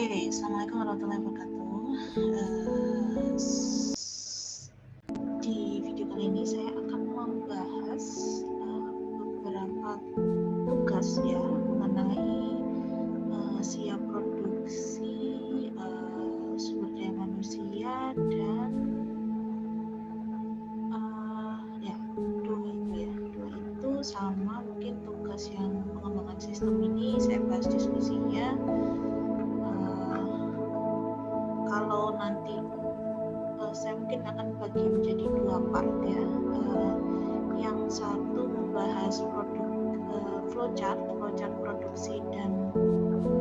Assalamualaikum warahmatullahi wabarakatuh. Di video kali ini saya akan membahas beberapa tugas ya mengenai siap produksi sumber daya manusia dan dua itu sama mungkin tugas yang pengembangan sistem ini saya bahas diskusinya. Kalau nanti saya mungkin akan bagi menjadi dua part ya. Yang satu membahas flowchart produksi dan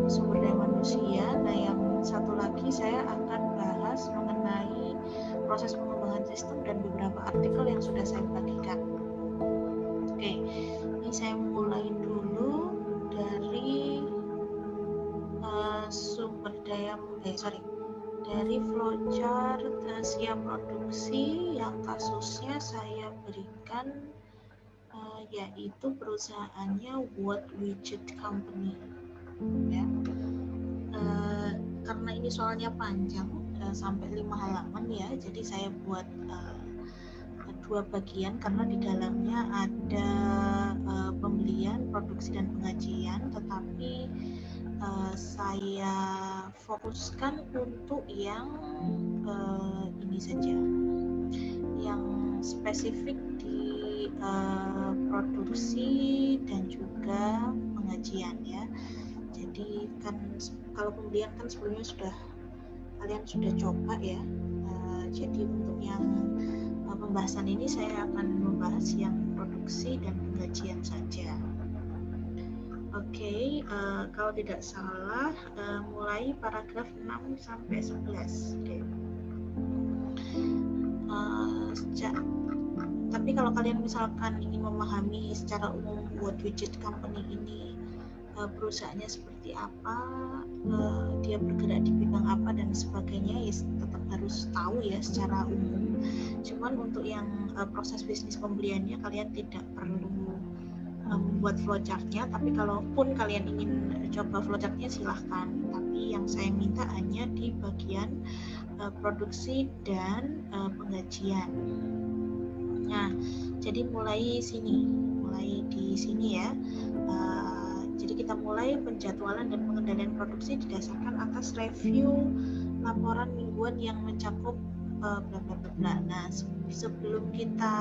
sumber daya manusia. Nah, yang satu lagi saya akan bahas mengenai proses pengembangan sistem dan beberapa artikel yang sudah saya bagikan. Oke, ini saya mulai dulu dari dari flowchart siap produksi yang kasusnya saya berikan yaitu perusahaannya World Widget Company ya. Karena ini soalnya panjang sampai 5 halaman ya, jadi saya buat dua bagian karena di dalamnya ada pembelian, produksi dan pengajian, tetapi saya fokuskan untuk yang ini saja, yang spesifik di produksi dan juga pengajian ya. Jadi kan kalau pembelian kan sebelumnya kalian sudah coba ya. Jadi untuk yang pembahasan ini saya akan membahas yang produksi dan pengajian saja. Oke, kalau tidak salah mulai paragraf 6 sampai 11. Oke. Tapi kalau kalian misalkan ingin memahami secara umum World Widget Company ini perusahaannya seperti apa, dia bergerak di bidang apa dan sebagainya, ya tetap harus tahu ya secara umum. Cuman untuk yang proses bisnis pembeliannya kalian tidak perlu membuat flowchartnya, tapi kalaupun kalian ingin coba flowchartnya silahkan, tapi yang saya minta hanya di bagian produksi dan pengajian. Nah, jadi mulai di sini ya. Jadi kita mulai penjadwalan dan pengendalian produksi didasarkan atas review laporan mingguan yang mencakup bla bla bla. Nah, sebelum kita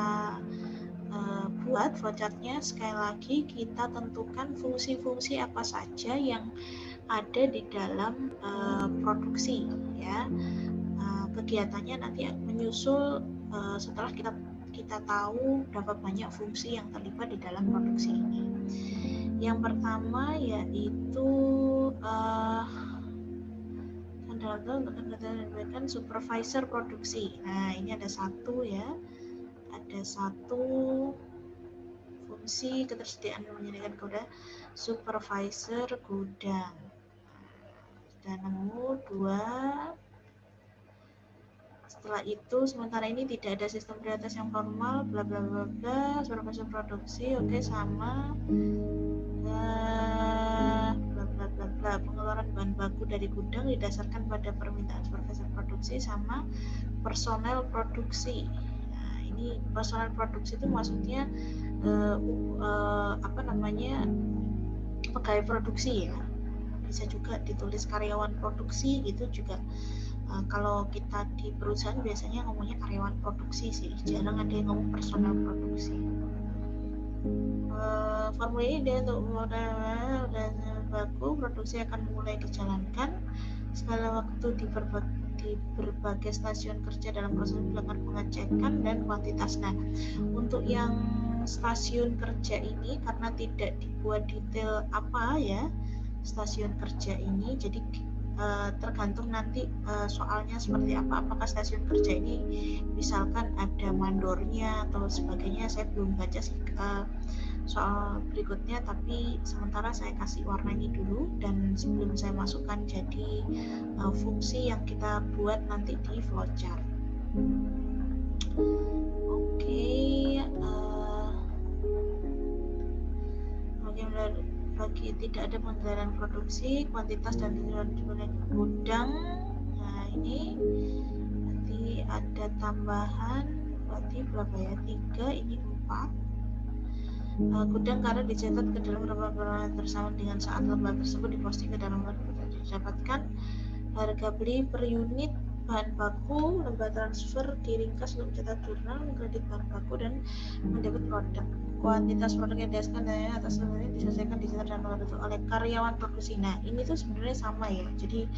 buat flowchartnya, sekali lagi kita tentukan fungsi-fungsi apa saja yang ada di dalam produksi ya. Kegiatannya nanti menyusul setelah kita tahu berapa banyak fungsi yang terlibat di dalam produksi ini. Yang pertama yaitu supervisor produksi. Nah, ini ada satu ya. Ada satu fungsi ketersediaan menyediakan kode supervisor gudang. Sudah nemu 2. Setelah itu sementara ini tidak ada sistem prioritas yang formal, bla bla bla bla. Supervisor produksi, oke, sama bla bla bla bla. Pengeluaran bahan baku dari gudang didasarkan pada permintaan supervisor produksi sama personel produksi. Ini personel produksi itu maksudnya pegawai produksi ya, bisa juga ditulis karyawan produksi gitu juga. Kalau kita di perusahaan biasanya ngomongnya karyawan produksi sih, jarang ada yang ngomong personel produksi. Formula ini untuk modal dan baku produksi akan mulai dijalankan segala waktu di berbagai stasiun kerja dalam proses melakukan pengecekan dan kuantitas. Nah, untuk yang stasiun kerja ini karena tidak dibuat detail apa ya stasiun kerja ini, jadi tergantung nanti soalnya seperti apa. Apakah stasiun kerja ini misalkan ada mandornya atau sebagainya, saya belum baca sih soal berikutnya, tapi sementara saya kasih warna ini dulu dan sebelum saya masukkan jadi fungsi yang kita buat nanti di flowchart. Oke, bagi tidak ada pengendalian produksi, kuantitas dan tujuan gudang. Nah ini nanti ada tambahan, berarti berapa ya? 3, ini 4. Gudang karena dicetak ke dalam lembar bersama dengan saat lembar tersebut diposting ke dalam lembar didapatkan harga beli per unit bahan baku, lembar transfer diringkas untuk mencetak jurnal, mengkredit bahan baku dan mendapat produk. Kuantitas produk yang dihasilkan dan atas lembar ini diselesaikan dicetak dan oleh karyawan produksi. Nah ini tuh sebenarnya sama ya, jadi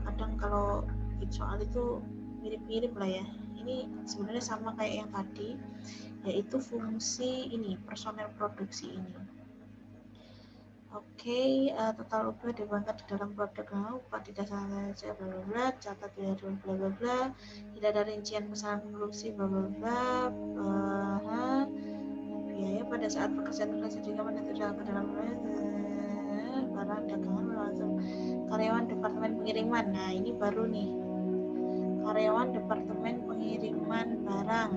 kadang kalau soal itu mirip-mirip lah ya. Ini sebenarnya sama kayak yang tadi, yaitu fungsi ini personel produksi ini. Oke, total upah dibangkat di dalam produk upah di dasar saja bla bla bla, catat biaya bla bla bla, tidak ada rincian pesanan produksi bla bla bla, biaya pada saat pekerjaan juga menentukan ke dalam barang dagangan langsung karyawan departemen pengiriman. Nah ini baru nih, karyawan departemen pengiriman barang.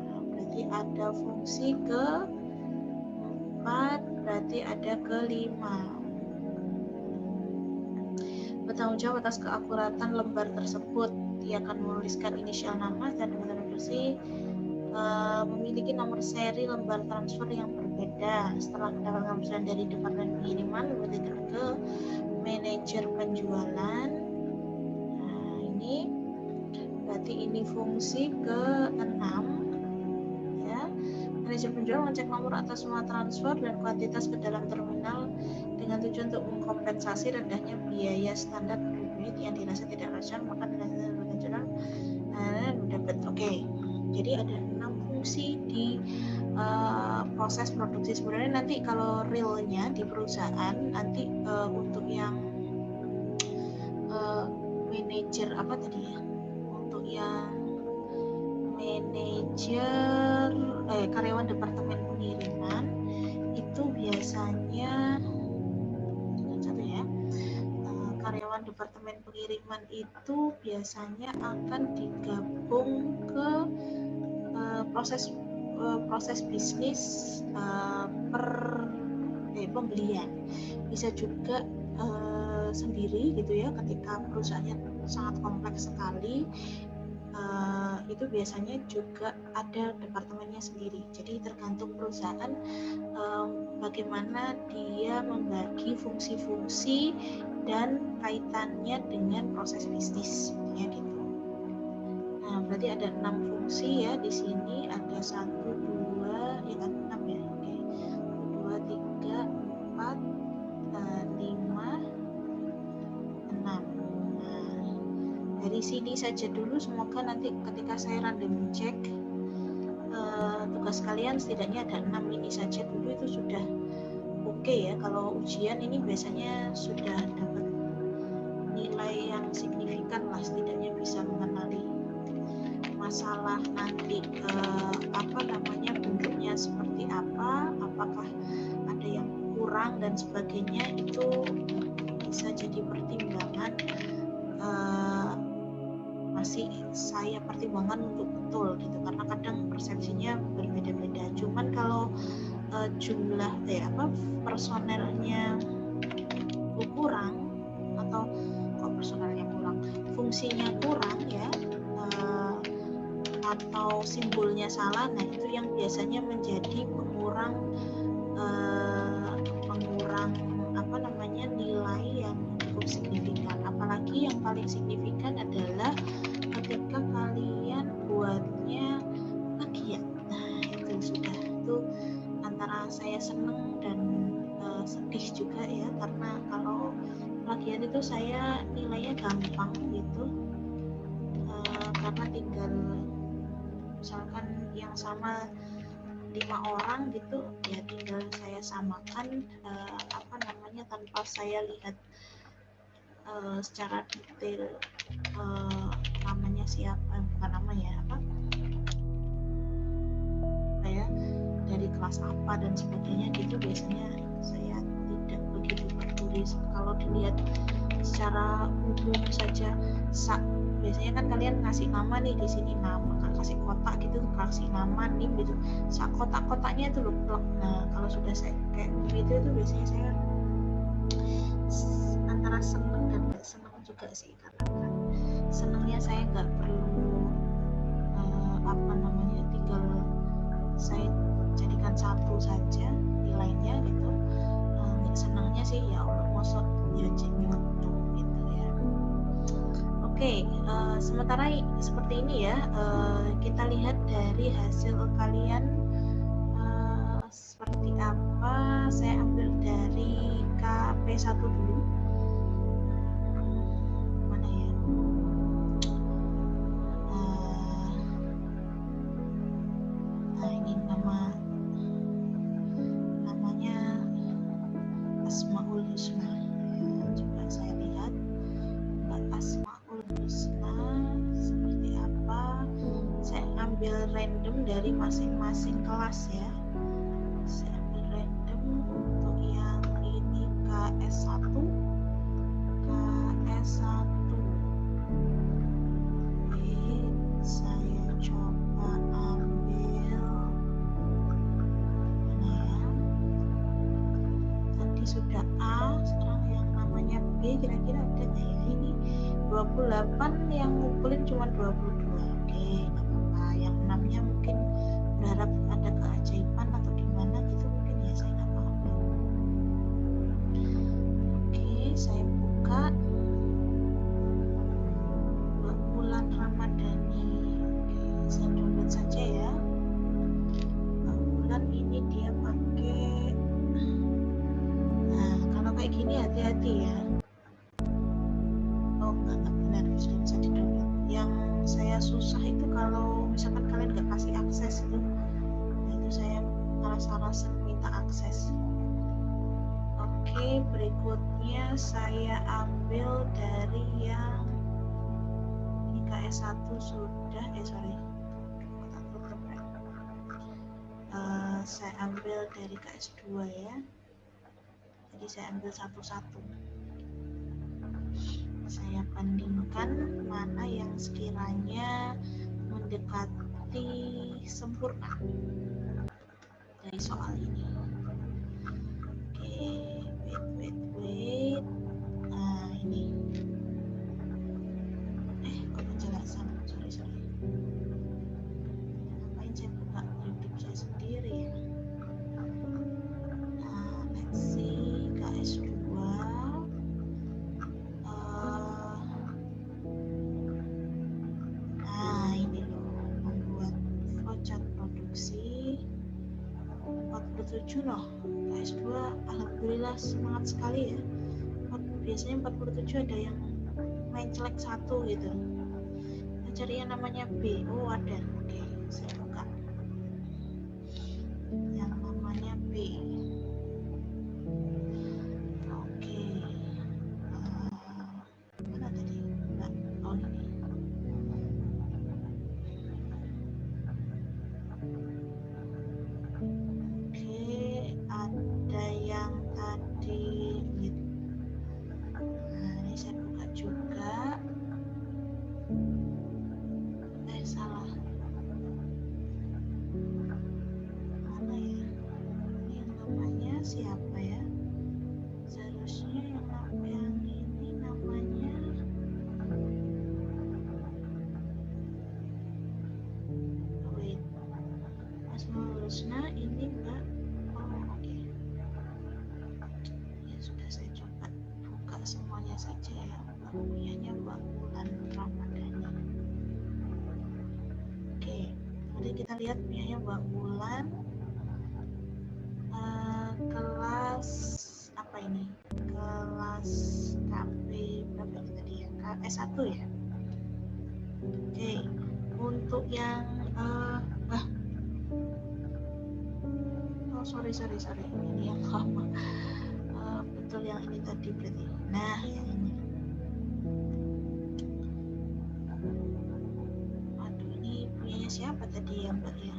Nah, berarti ada fungsi ke 4, berarti ada ke-5. Bertanggung jawab atas keakuratan lembar tersebut. Dia akan menuliskan inisial nama dan nomor bersih, memiliki nomor seri lembar transfer yang berbeda. Setelah mendapatkan keputusan dari departemen pengiriman, diberikan ke manajer penjualan. Nah ini berarti ini fungsi ke-6 ya. Manajer penjual mengecek nomor atas semua transfer dan kuantitas ke dalam terminal dengan tujuan untuk mengkompensasi rendahnya biaya standar per unit yang dirasa tidak rasional, maka dengan penjualan mendapat. Oke. Jadi ada 6 fungsi di proses produksi. Sebenarnya nanti kalau realnya di perusahaan nanti untuk yang manajer apa tadi ya? Untuk yang manajer karyawan departemen pengiriman itu biasanya karyawan departemen pengiriman itu biasanya akan digabung ke proses bisnis pembelian. Bisa juga sendiri gitu ya, ketika perusahaannya sangat kompleks sekali. Itu biasanya juga ada departemennya sendiri. Jadi tergantung perusahaan bagaimana dia membagi fungsi-fungsi dan kaitannya dengan proses bisnis ya gitu. Nah, berarti ada 6 fungsi ya di sini, ada 1 2 ya kan 6 ya. Oke. 2 3 4 5 6. Dari sini saja dulu, semoga nanti ketika saya random check tugas kalian setidaknya ada 6 ini saja dulu, itu sudah oke ya. Kalau ujian ini biasanya sudah dapat nilai yang signifikan lah, setidaknya bisa mengenali masalah nanti bentuknya seperti apa, apakah ada yang kurang dan sebagainya, itu bisa jadi pertimbangan. Masih saya pertimbangkan untuk betul gitu, karena kadang persepsinya berbeda-beda. Cuman kalau jumlah personelnya kurang, atau personelnya kurang, fungsinya kurang ya, atau simbolnya salah, nah itu yang biasanya menjadi pengurang nilai yang cukup signifikan. Apalagi yang paling signifikan adalah ketika kalian buatnya plagiat. Nah itu antara saya seneng dan sedih juga ya, karena kalau plagiat itu saya nilainya gampang gitu, karena tinggal misalkan yang sama 5 orang gitu ya, tinggal saya samakan tanpa saya lihat secara detail namanya siapa, bukan namanya dari kelas apa dan sebagainya gitu. Biasanya saya tidak begitu peduli. Kalau dilihat secara umum saja, biasanya kan kalian ngasih nama nih, di sini nama, kan kasih kotak gitu, kasih nama nih gitu, kotak-kotaknya itu loh plek. Nah kalau sudah saya kayak gitu itu biasanya saya seneng dan nggak seneng juga sih, karena kan senengnya saya nggak perlu tinggal saya jadikan satu saja nilainya gitu. Nggak senangnya sih ya Allah mosok ya nyoto gitu ya. Oke, sementara seperti ini ya, kita lihat dari hasil kalian seperti apa. Saya ambil dari KP1 dulu. Mana ya? Nah ini namanya Asmaul Husna. Coba saya lihat Asmaul Husna seperti apa. Saya ambil random dari masing-masing kelas ya. Saya ambil random untuk yang ini KS1. Saya coba ambil mana ya? Tadi sudah A, sekarang yang namanya B kira-kira ada nggak ya? Ini 28 yang ngumpulin cuma 22. Oke, nggak apa-apa. Yang 6-nya mungkin berharap ada keajaiban atau gimana gitu mungkin ya, saya nggak paham. Oke, saya buka bulan Ramadhani. Oke, saya download saja ya. Bulan ini dia pakai. Nah, kalau kayak gini hati-hati ya. Oh, nggak benar, sudah bisa di-download. Yang saya susah itu kalau misalkan kalian nggak kasih akses itu, nah itu saya alasan minta akses. Oke, berikutnya saya ambil dari yang IKS1 sudah, saya ambil dari KS2 ya. Jadi saya ambil satu-satu. Saya bandingkan mana yang sekiranya mendekati sempurna dari soal ini. Oke, wait. Nah ini. Kok penjelasan? Sorry. Ngapain saya buka YouTube saya sendiri ya? Nah, let's see KS2. Nah ini loh, membuat flowchart produksi 47 loh. KS2 alhamdulillah semangat sekali ya. Biasanya 47 ada yang main celek satu gitu. Nah, cari yang namanya B. Oh ada. Oke, saya buka yang namanya B. Oke, mana tadi? Enggak. Oh ini. Oke, ada yang tadi gitu. Nah ini saya buka juga. Salah. Mana ya? Ini yang namanya siapa ya? Seharusnya yang ini namanya Asmaul Husna, ini enggak. Oh oke. Ya sudah, saya coba buka semuanya saja ya. Punyanya Mbak Bulan Ramadhani. Oke, mari kita lihat punyanya Mbak Bulan. Kelas apa ini? Kelas KP berapa ini tadi ya? KS1 ya. Oke, untuk yang sorry ini yang lama. Betul yang ini tadi berarti. Nah yang ini. Aduh, ini punyanya siapa tadi ya Mbak ya?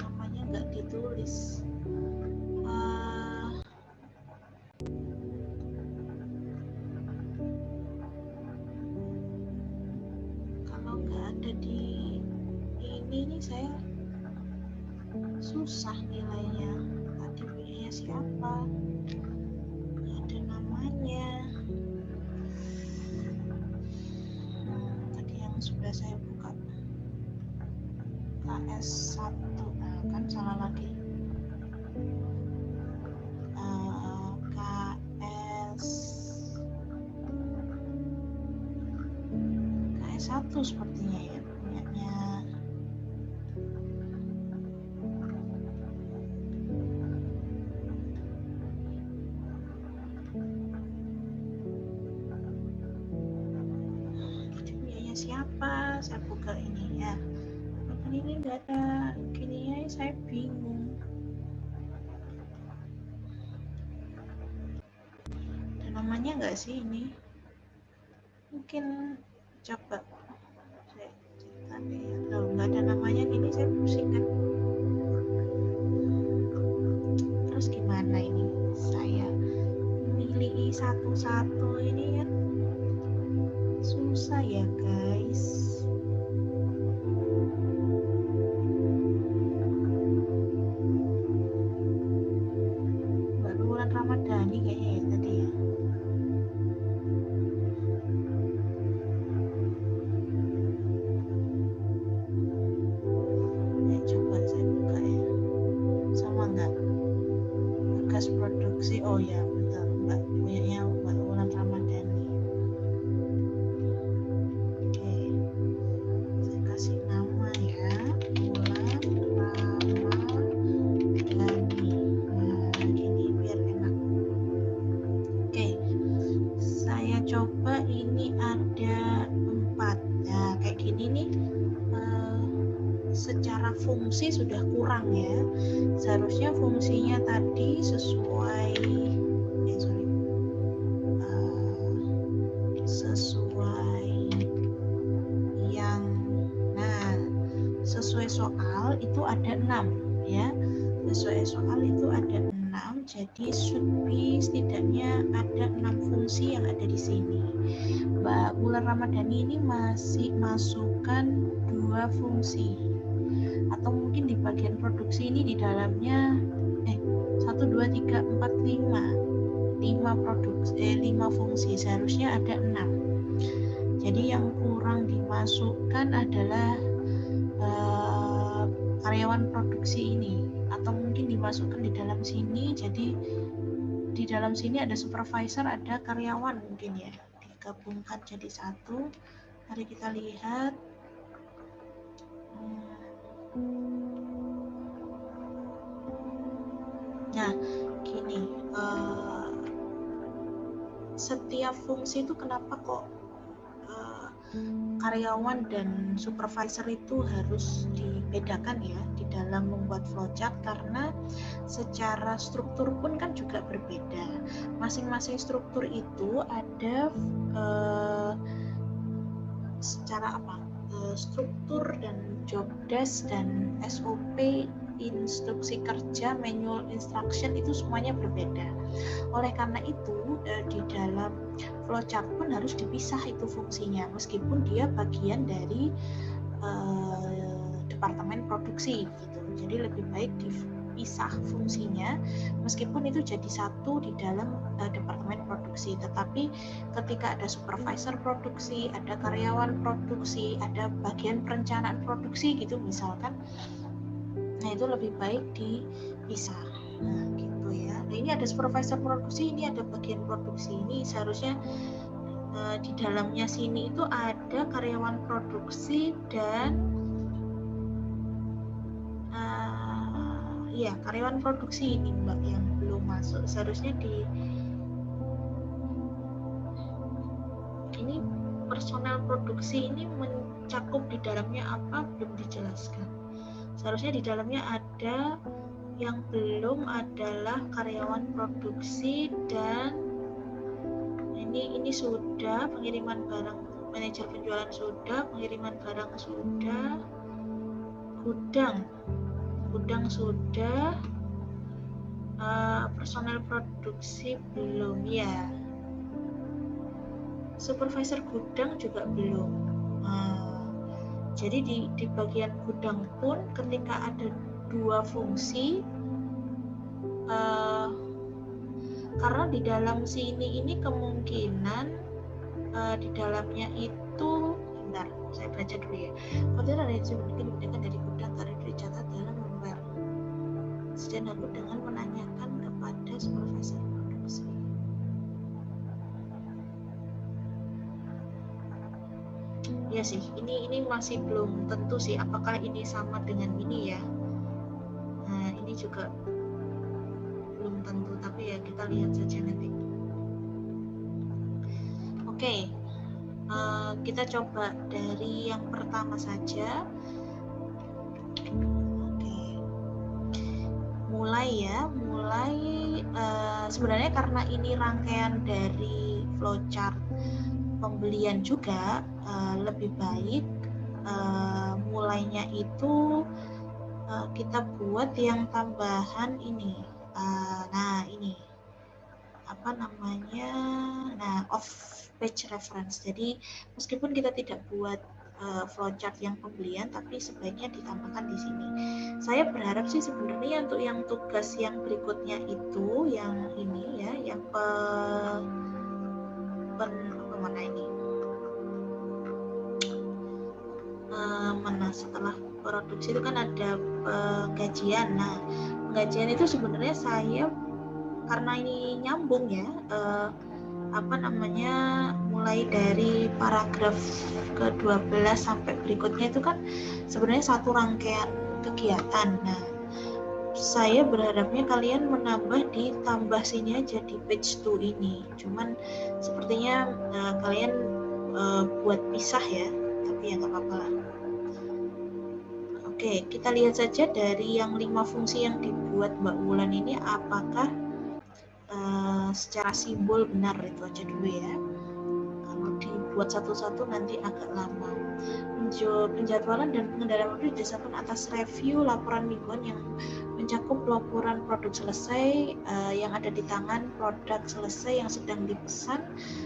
Namanya nggak ditulis. Kalau nggak ada di ini saya susah nilainya. Tadi punyanya siapa? Nggak ada namanya. saya buka KS1. Nah, kan salah lagi. KS1 sepertinya ya punyanya. Siapa? Saya buka ini ya. Ini enggak ada gini ya, saya bingung. Ada namanya enggak sih ini? Mungkin coba saya cerita deh. Kalau enggak ada namanya gini saya pusing kan. Terus gimana ini? Saya milih satu-satu ini kan susah ya guys. Bulan Ramadhani kayaknya ya tadi ya. Coba saya buka ya. Sama enggak? Bekas produksi. Oh ya betul, Mbak punyanya Mbak Wulan Ramadhani. Oke, saya kasih nama ya, Wulan Ramadhani. Nah gini biar enak. Oke, saya coba ini ada 4. Nah kayak gini nih, secara fungsi sudah kurang ya. Seharusnya fungsinya tadi sesuai yang sesuai soal itu ada 6 ya. Sesuai soal itu ada 6, jadi should be setidaknya ada 6 fungsi yang ada di sini. Mbak Wulan Ramadhani ini masih masukkan 2 fungsi, atau mungkin di bagian produksi ini di dalamnya 1, 2, 3, 4, 5 fungsi, seharusnya ada 6. Jadi yang kurang dimasukkan adalah karyawan produksi ini, atau mungkin dimasukkan di dalam sini. Jadi di dalam sini ada supervisor, ada karyawan, mungkin ya digabungkan jadi 1. Mari kita lihat. Nah gini, setiap fungsi itu kenapa kok karyawan dan supervisor itu harus dibedakan ya di dalam membuat flowchart, karena secara struktur pun kan juga berbeda. Masing-masing struktur itu ada secara struktur dan job desk dan SOP, instruksi kerja, manual instruction itu semuanya berbeda. Oleh karena itu di dalam flowchart pun harus dipisah itu fungsinya, meskipun dia bagian dari departemen produksi gitu. Jadi lebih baik dipisah fungsinya, meskipun itu jadi satu di dalam departemen produksi. Tetapi ketika ada supervisor produksi, ada karyawan produksi, ada bagian perencanaan produksi gitu misalkan, nah itu lebih baik dipisah. Nah gitu ya. Nah ini ada supervisor produksi, ini ada bagian produksi. Ini seharusnya di dalamnya sini itu ada karyawan produksi dan karyawan produksi ini Mbak yang belum masuk. Seharusnya ini personel produksi ini mencakup di dalamnya apa belum dijelaskan. Seharusnya di dalamnya ada, yang belum adalah karyawan produksi dan ini sudah, pengiriman barang, manajer penjualan sudah, pengiriman barang sudah, gudang sudah, personel produksi belum ya, supervisor gudang juga belum. Jadi di bagian gudang pun ketika ada 2 fungsi, karena di dalam sini ini kemungkinan di dalamnya itu Bentar, saya baca dulu ya. Kontainer reagen mungkin digunakan dari gudang tak dicatat dalam lembar. Presiden aku dengan menanyakan kepada supervisor produksi. Ya sih, ini masih belum tentu sih apakah ini sama dengan ini ya. Nah, ini juga belum tentu, tapi ya kita lihat saja nanti. Oke, kita coba dari yang pertama saja. Oke, mulai sebenarnya karena ini rangkaian dari flowchart pembelian juga, lebih baik mulainya itu kita buat yang tambahan ini. Nah, ini apa namanya? Nah, off page reference. Jadi meskipun kita tidak buat flowchart yang pembelian, tapi sebaiknya ditambahkan di sini. Saya berharap sih sebenarnya untuk yang tugas yang berikutnya itu, yang ini ya, yang mana ini? Mana setelah produksi itu kan ada penggajian. Nah, penggajian itu sebenarnya saya karena ini nyambung ya, mulai dari paragraf ke-12 sampai berikutnya itu kan sebenarnya satu rangkaian kegiatan. Nah, saya berharapnya kalian menambah ditambah sini aja di page 2 ini. Cuman sepertinya kalian buat pisah ya, tapi ya nggak apa-apa lah. Oke, kita lihat saja dari yang 5 fungsi yang dibuat Mbak Wulan ini apakah secara simbol benar, itu aja dulu ya. Kalau dibuat satu-satu nanti agak lama. Penjadwalan dan pengendalian waktu didasarkan atas review laporan mingguan yang mencakup laporan produk selesai yang ada di tangan, produk selesai yang sedang dipesan,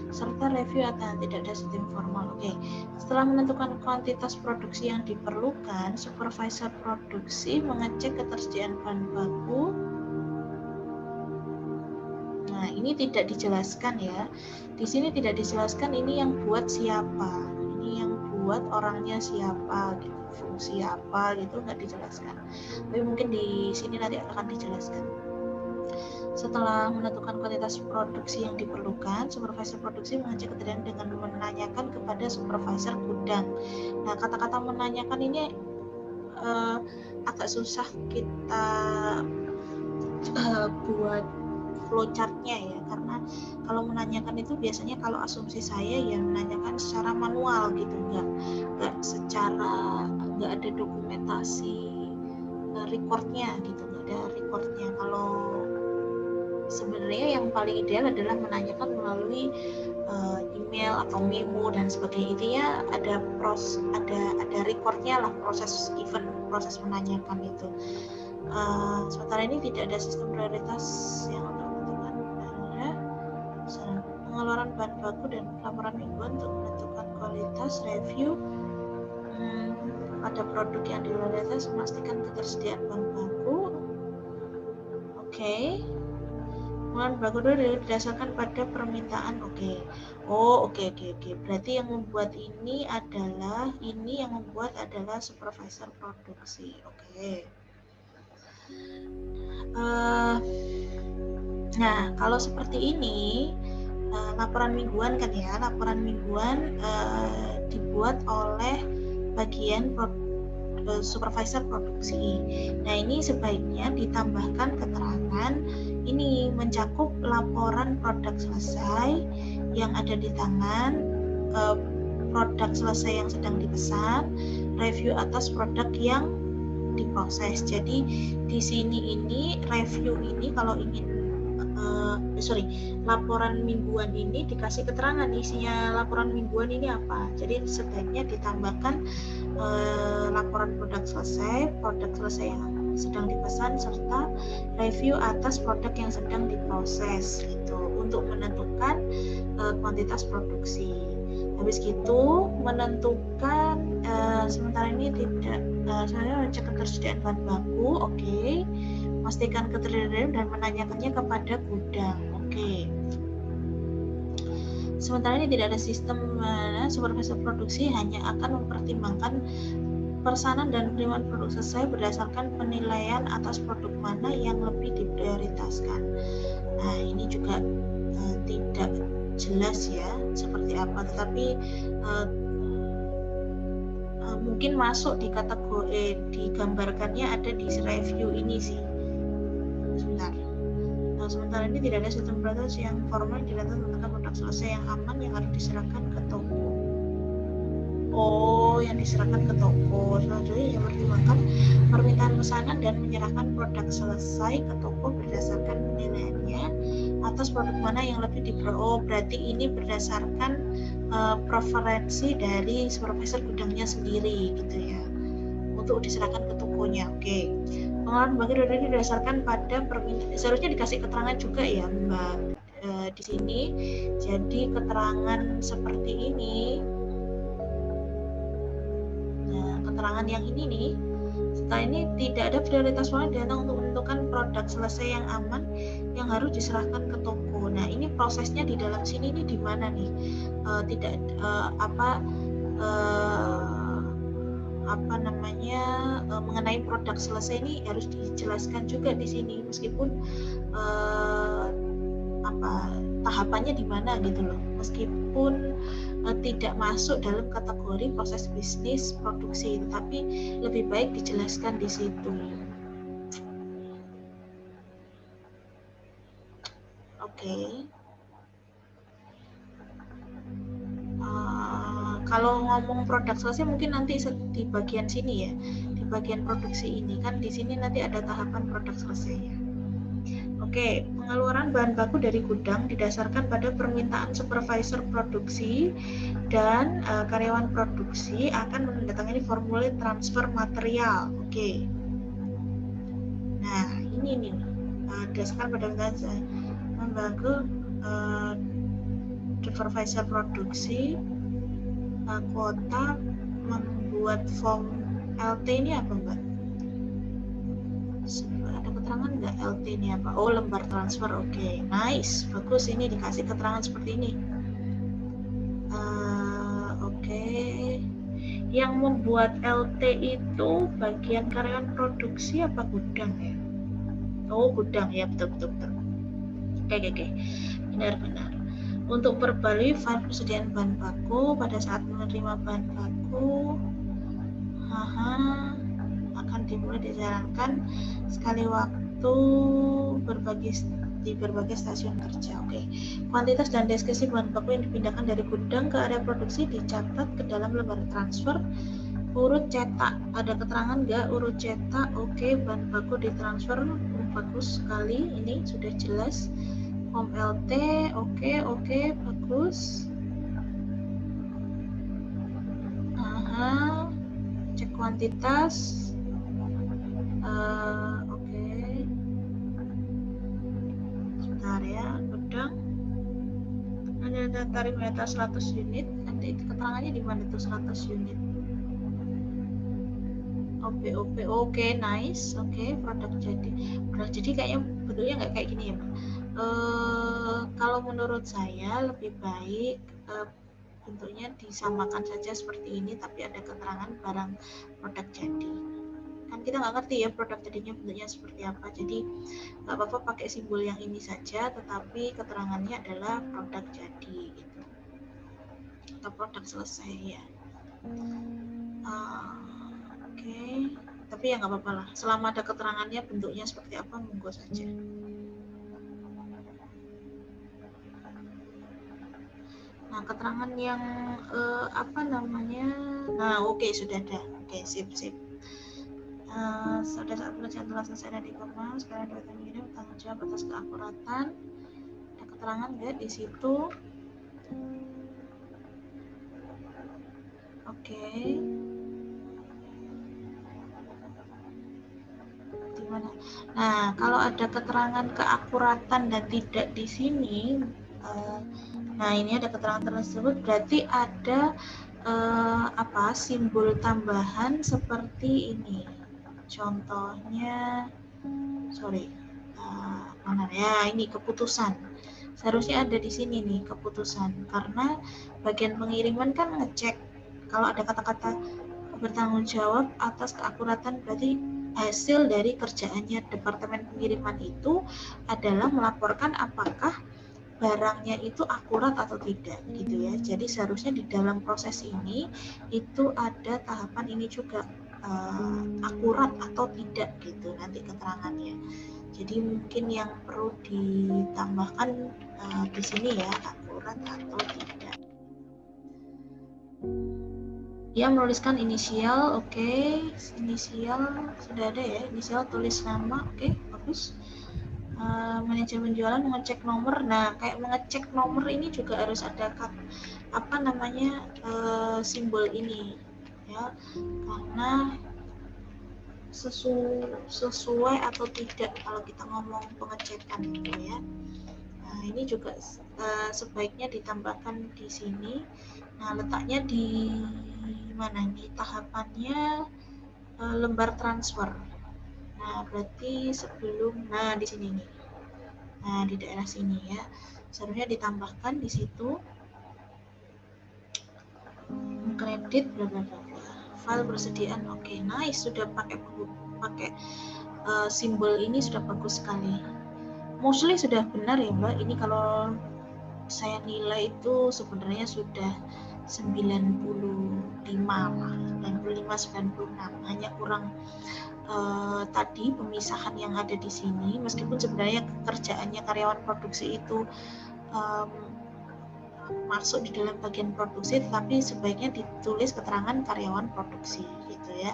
serta review atau tidak ada sistem formal. Oke. Setelah menentukan kuantitas produksi yang diperlukan, supervisor produksi mengecek ketersediaan bahan baku. Nah, ini tidak dijelaskan ya. Di sini tidak dijelaskan ini yang buat siapa. Ini yang buat orangnya siapa gitu, fungsi apa gitu, nggak dijelaskan. Tapi mungkin di sini nanti akan dijelaskan. Setelah menentukan kuantitas produksi yang diperlukan, supervisor produksi mengecek ketersediaan dengan menanyakan kepada supervisor gudang. Nah, kata-kata menanyakan ini agak susah kita buat flowchartnya ya, karena kalau menanyakan itu biasanya kalau asumsi saya ya menanyakan secara manual gitu, nggak ada dokumentasi recordnya gitu, nggak ada recordnya. Kalau sebenarnya yang paling ideal adalah menanyakan melalui email atau memo dan sebagainya. Intinya ada recordnya lah, proses menanyakan itu. Sementara ini tidak ada sistem prioritas yang menentukan pengeluaran bahan baku dan laporan mingguan untuk menentukan kualitas review pada produk yang diprioritas, memastikan ketersediaan bahan baku. Oke. Pengeluaran bahan baku didasarkan pada permintaan. Oke. Berarti yang membuat ini yang membuat adalah supervisor produksi. Oke. Nah, kalau seperti ini laporan mingguan kan ya, laporan mingguan dibuat oleh bagian supervisor produksi. Nah, ini sebaiknya ditambahkan keterangan ini mencakup laporan produk selesai yang ada di tangan, produk selesai yang sedang dipesan, review atas produk yang diproses. Jadi di sini ini review ini kalau ingin laporan mingguan ini dikasih keterangan isinya laporan mingguan ini apa. Jadi sebaiknya ditambahkan laporan produk selesai yang sedang dipesan, serta review atas produk yang sedang diproses gitu, untuk menentukan kuantitas produksi. Habis gitu menentukan sementara ini tidak saya cek ketersediaan bahan baku. Oke. Pastikan ketersediaan dan menanyakannya kepada gudang. Oke. Sementara ini tidak ada sistem mana supervisor produksi hanya akan mempertimbangkan pesanan dan penerimaan produk selesai berdasarkan penilaian atas produk mana yang lebih diprioritaskan. Nah, ini juga tidak jelas ya seperti apa, tetapi mungkin masuk di kategori digambarkannya ada di review ini sih. Sebentar. Sementara ini tidak ada sistem proses yang formal dilatar tentang produk selesai yang aman yang harus diserahkan ke toko. Oh, yang diserahkan ke toko. Selanjutnya yang mempertimbangkan permintaan pesanan dan menyerahkan produk selesai ke toko berdasarkan penilaiannya atas produk mana yang lebih berarti ini berdasarkan preferensi dari supervisor gudangnya sendiri gitu ya, untuk diserahkan ke tokonya. Oke. Pengelolaan bagi ini didasarkan pada permintaan. Seharusnya dikasih keterangan juga ya Mbak di sini. Jadi keterangan seperti ini. Nah, keterangan yang ini nih. Setelah ini tidak ada prioritas wanita untuk menentukan produk selesai yang aman yang harus diserahkan ke toko. Nah, ini prosesnya di dalam sini ini di mana nih? Mengenai produk selesai ini harus dijelaskan juga di sini, meskipun tahapannya di mana gitu loh, meskipun tidak masuk dalam kategori proses bisnis produksi, tapi lebih baik dijelaskan di situ. Oke. Kalau ngomong produk selesai mungkin nanti di bagian sini ya, di bagian produksi ini kan di sini nanti ada tahapan produk selesai ya. Oke, pengeluaran bahan baku dari gudang didasarkan pada permintaan supervisor produksi dan karyawan produksi akan menandatangani formulir transfer material. Oke. Nah, ini didasarkan pada permintaan bahan baku supervisor produksi kuota membuat form LT ini apa Mbak? Ada keterangan nggak LT ini apa? Oh, lembar transfer. Oke, nice, bagus, ini dikasih keterangan seperti ini. Oke. Yang membuat LT itu bagian karyawan produksi apa gudang ya? Oh, gudang ya, betul. Oke. Benar. Untuk perbarui file persediaan bahan baku pada saat menerima bahan baku akan dimulai dijalankan sekali waktu di berbagai stasiun kerja. Oke. Kuantitas dan deskripsi bahan baku yang dipindahkan dari gudang ke area produksi dicatat ke dalam lembar transfer. Urut cetak, ada keterangan nggak urut cetak? Oke, bahan baku ditransfer. Bagus sekali, ini sudah jelas. Form LT, oke, bagus. Cek kuantitas. Oke. Sebentar ya, gudang. Ada tarif meter 100 unit. Nanti keterangannya di mana tuh 100 unit? OP, oke, nice. Oke, produk jadi kayaknya bentuknya nggak kayak gini ya, Pak. Kalau menurut saya lebih baik bentuknya disamakan saja seperti ini, tapi ada keterangan barang produk jadi. Kan kita nggak ngerti ya produk jadinya bentuknya seperti apa, jadi nggak apa-apa pakai simbol yang ini saja, tetapi keterangannya adalah produk jadi gitu, atau produk selesai ya. Oke. Tapi ya nggak apa-apa lah, selama ada keterangannya bentuknya seperti apa, monggo saja. Nah, keterangan yang oke, sudah ada. Oke, sip. Sudah saat pekerjaan telah selesai dan dikemas, sekarang data mengirim tanggung jawab atas keakuratan. Ada keterangan nggak di situ? Oke. Di mana? Nah, kalau ada keterangan keakuratan dan tidak di sini, nah ini ada keterangan tersebut, berarti ada simbol tambahan seperti ini. Contohnya, mana ya, ini keputusan. seharusnya ada di sini nih keputusan, karena bagian pengiriman kan ngecek kalau ada kata-kata bertanggung jawab atas keakuratan, berarti hasil dari kerjaannya departemen pengiriman itu adalah melaporkan apakah barangnya itu akurat atau tidak gitu ya. Jadi seharusnya di dalam proses ini itu ada tahapan ini juga, akurat atau tidak gitu nanti keterangannya. Jadi mungkin yang perlu ditambahkan di sini ya, akurat atau tidak. Dia menuliskan inisial, oke. Inisial sudah ada ya, inisial tulis nama, oke, bagus. Manajer penjualan mengecek nomor. Nah, kayak mengecek nomor ini juga harus ada apa namanya, simbol ini ya, karena sesuai atau tidak kalau kita ngomong pengecekan itu ya. Nah, ini juga sebaiknya ditambahkan di sini. Nah, letaknya di mana nih tahapannya? Lembar transfer. Nah, berarti sebelum, nah di sini nih. Nah, di daerah sini ya. Seharusnya ditambahkan di situ kredit bla bla bla. File persediaan, oke, nice, sudah pakai simbol ini sudah bagus sekali. Mostly sudah benar ya Mbak. Ini kalau saya nilai itu sebenarnya sudah 95 lah, 95-96, hanya kurang tadi pemisahan yang ada di sini, meskipun sebenarnya kerjaannya karyawan produksi itu masuk di dalam bagian produksi, tetapi sebaiknya ditulis keterangan karyawan produksi gitu ya.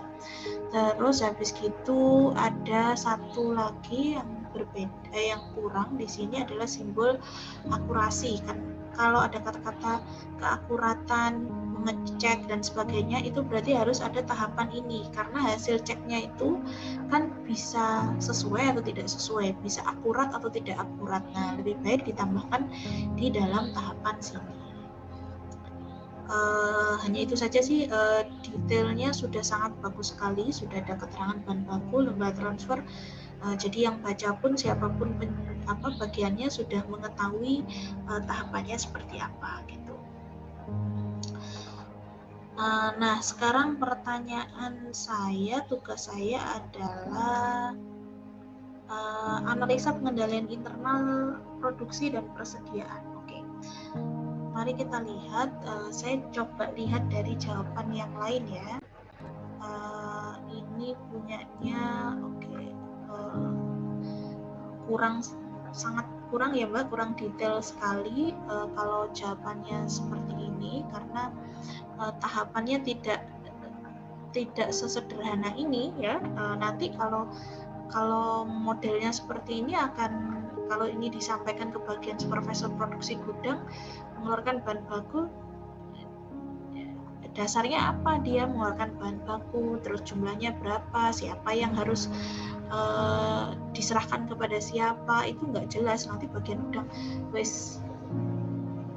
Terus habis gitu ada satu lagi yang berbeda, yang kurang di sini adalah simbol akurasi. Kan kalau ada kata-kata keakuratan, mengecek dan sebagainya, itu berarti harus ada tahapan ini, karena hasil ceknya itu kan bisa sesuai atau tidak sesuai, bisa akurat atau tidak akurat. Nah, lebih baik ditambahkan di dalam tahapan sini. Hanya itu saja sih, detailnya sudah sangat bagus sekali, sudah ada keterangan bahan baku, lembar transfer. Jadi yang baca pun siapapun bagiannya sudah mengetahui tahapannya seperti apa gitu. Nah, sekarang pertanyaan saya, tugas saya adalah analisa pengendalian internal produksi dan persediaan. Oke. Mari kita lihat, saya coba lihat dari jawaban yang lain ya. Ini punyanya sangat kurang ya Mbak, kurang detail sekali kalau jawabannya seperti ini, karena tahapannya tidak sesederhana ini ya. Nanti kalau modelnya seperti ini akan, kalau ini disampaikan ke bagian supervisor produksi gudang, mengeluarkan bahan baku, dasarnya apa dia mengeluarkan bahan baku, terus jumlahnya berapa, siapa yang harus diserahkan kepada siapa, itu nggak jelas. Nanti bagian gudang wes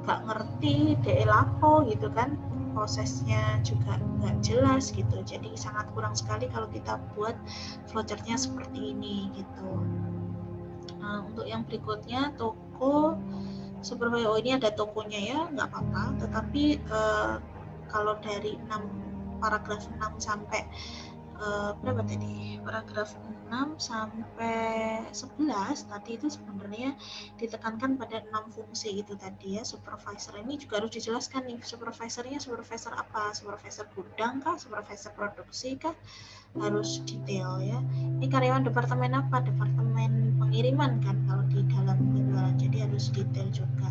nggak ngerti DE lapo gitu kan, prosesnya juga nggak jelas gitu. Jadi sangat kurang sekali kalau kita buat flowchartnya seperti ini gitu. Untuk yang berikutnya, toko supervisor, ini ada tokonya ya, nggak apa-apa, tetapi kalau dari paragraf 6 sampai berapa tadi? Paragraf 6 sampai 11 tadi itu sebenarnya ditekankan pada 6 fungsi itu tadi ya. Supervisor ini juga harus dijelaskan nih, supervisornya supervisor apa? Supervisor gudang kah? Supervisor produksi kah? Harus detail ya. Ini karyawan departemen apa? Departemen pengiriman kan kalau di dalam penjualan, jadi harus detail juga.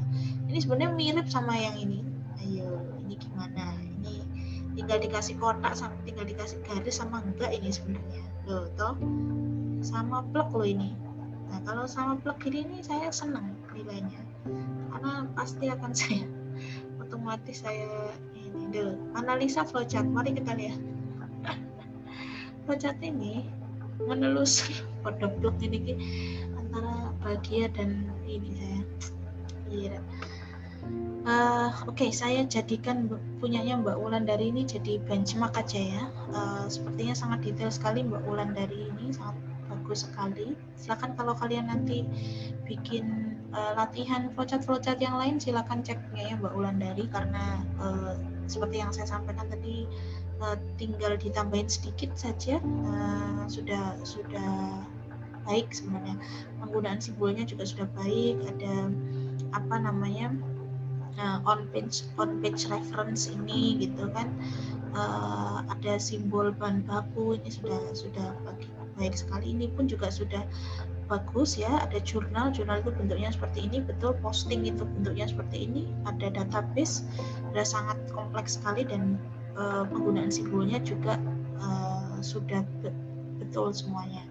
Ini sebenarnya mirip sama yang ini. Ayo, ini gimana? Ini tinggal dikasih kotak sama tinggal dikasih garis sama enggak ini sebenarnya. Loh, toh sama plug loh ini. Nah, kalau sama plug ini saya senang nilainya, karena pasti akan saya otomatis saya ini deh. Analisa flowchart, mari kita lihat. Flowchart ini menelusuri pada blok ini antara bahagia dan ini saya. Iya. Oke, saya jadikan punyanya Mbak Wulandari ini jadi benchmark aja ya. Sepertinya sangat detail sekali Mbak Wulandari ini, sangat bagus sekali. Silakan kalau kalian nanti bikin latihan flowchart yang lain, silakan cek punya ya Mbak Wulandari, karena seperti yang saya sampaikan tadi, tinggal ditambahin sedikit saja, sudah baik sebenarnya. Penggunaan simbolnya juga sudah baik, ada apa namanya on page reference ini gitu kan, ada simbol bahan baku, ini sudah baik sekali. Ini pun juga sudah bagus ya. Ada jurnal itu bentuknya seperti ini, betul. Posting itu bentuknya seperti ini, ada database, sudah sangat kompleks sekali, dan penggunaan simbolnya juga sudah betul semuanya.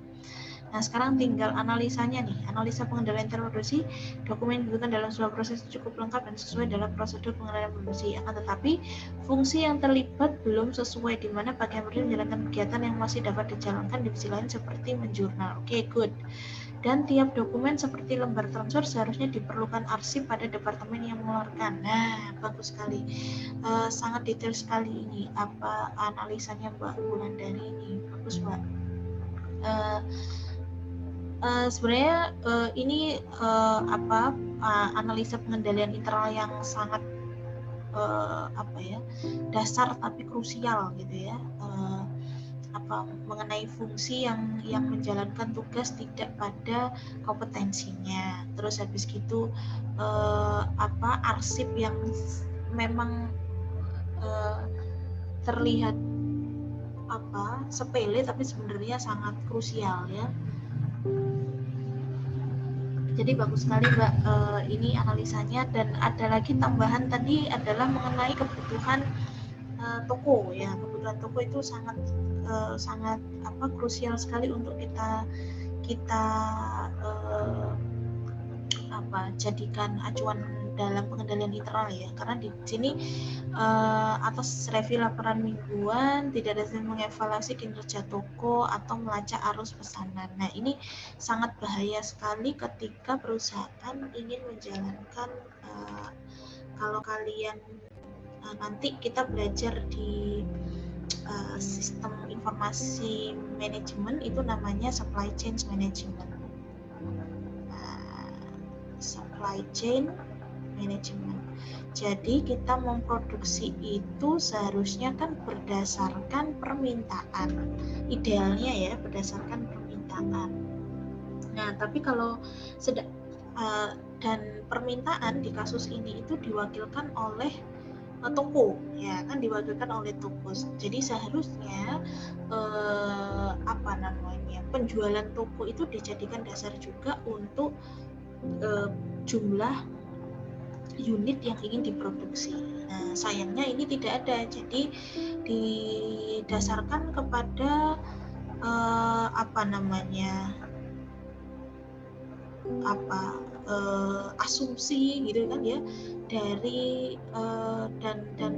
Nah, sekarang tinggal analisanya nih. Analisa pengendalian terproduksi. Dokumen dibutuhkan dalam sebuah proses cukup lengkap dan sesuai dalam prosedur pengendalian produksi. Akan tetapi, fungsi yang terlibat belum sesuai, di mana bagian produksi menjalankan kegiatan yang masih dapat dijalankan di sisi lain seperti menjurnal. Oke, good. Dan tiap dokumen seperti lembar transfer seharusnya diperlukan arsip pada departemen yang mengeluarkan. Nah, bagus sekali. Sangat detail sekali ini apa analisanya Mbak Wulandari ini. Bagus, Mbak. Sebenarnya ini analisa pengendalian internal yang sangat dasar tapi krusial gitu ya, mengenai fungsi yang menjalankan tugas tidak pada kompetensinya. Terus habis gitu arsip yang memang terlihat sepele tapi sebenarnya sangat krusial ya. Jadi bagus sekali Mbak ini analisanya. Dan ada lagi tambahan tadi adalah mengenai kebutuhan toko ya. Kebutuhan toko itu sangat krusial sekali untuk kita jadikan acuan dalam pengendalian internal ya, karena di sini atas review laporan mingguan tidak ada mengevaluasi kinerja toko atau melacak arus pesanan. Nah, ini sangat bahaya sekali ketika perusahaan ingin menjalankan kalau kalian nanti kita belajar di sistem informasi manajemen, itu namanya supply chain management. Supply chain management. Jadi kita memproduksi itu seharusnya kan berdasarkan permintaan. Idealnya ya berdasarkan permintaan. Nah, tapi kalau dan permintaan di kasus ini itu diwakilkan oleh toko, ya kan, diwakilkan oleh toko. Jadi seharusnya penjualan toko itu dijadikan dasar juga untuk jumlah unit yang ingin diproduksi. Nah, sayangnya ini tidak ada. Jadi didasarkan kepada asumsi gitu kan ya, dari dan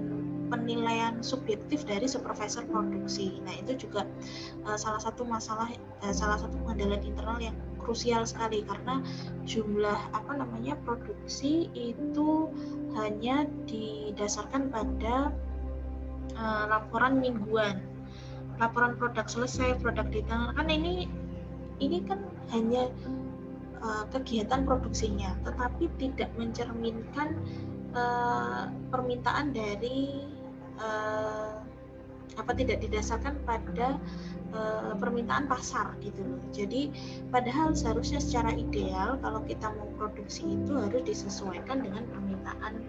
penilaian subjektif dari supervisor produksi. Nah, itu juga salah satu pengendalian internal yang krusial sekali, karena jumlah produksi itu hanya didasarkan pada laporan mingguan, laporan produk selesai, produk ditangani. Kan ini kan hanya kegiatan produksinya, tetapi tidak mencerminkan permintaan dari tidak didasarkan pada permintaan pasar gitu loh. Jadi padahal seharusnya secara ideal kalau kita mau produksi itu harus disesuaikan dengan permintaan